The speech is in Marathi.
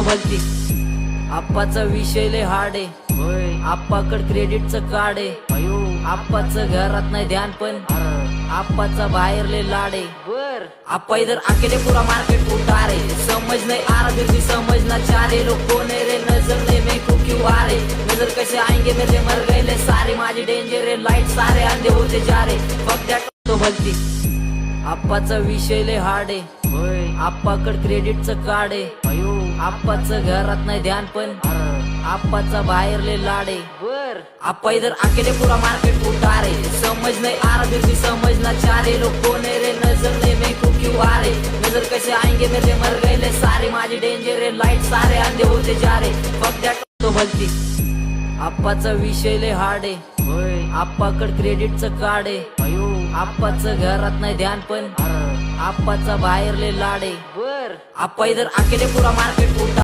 तो भलती आप्पाचा विषय लय हार्ड आहे, आप्पाकड क्रेडिटचं कार्ड आहे, आप्पाचं घरात नाही ध्यान पण आप्पाचा बाहेर ले लाड आहे। आप्पा इधर अकेले पूरा मार्केट उतार है, समझ नहीं आ रहा फिर भी समझना चाह रहे लोग कौन है रे, नजर नहीं मैं को क्यों आ रहे, नजर कैसे आएंगे मेरे मर गए ले सारे, माझी डेंजर है लाइट सारे अंधे होते जा रहे, फक दैट तो भलती आप्पाचा विषय लय हार्ड आहे, आप्पाकड क्रेडिटचं कार्ड आहे, आप्पाचं घरात नाही ध्यान पण आप्पाचा बाहेर ले लाड आहे। आप्पा इधर अकेले पूरा मार्केट उतार है, समझ नहीं आ रहा फिर भी समझना चाह रहे लोग कौन है रे, नजर नहीं मैं को क्यों आ रहे, नजर कैसे आएंगे मेरे मर गए ले सारे, माझी डेंजर है लाइट सारे अंधे होते जा रहे, फक दैट तो भलती आप्पाचा विषय लय हार्ड आहे, आप्पाकड क्रेडिटचं कार्ड आहे, आप्पाचं घरात नाही ध्यान पण आप्पाचा बाहेर ले लाड आहे। आप्पा इधर अकेले पूरा मार्केट उतार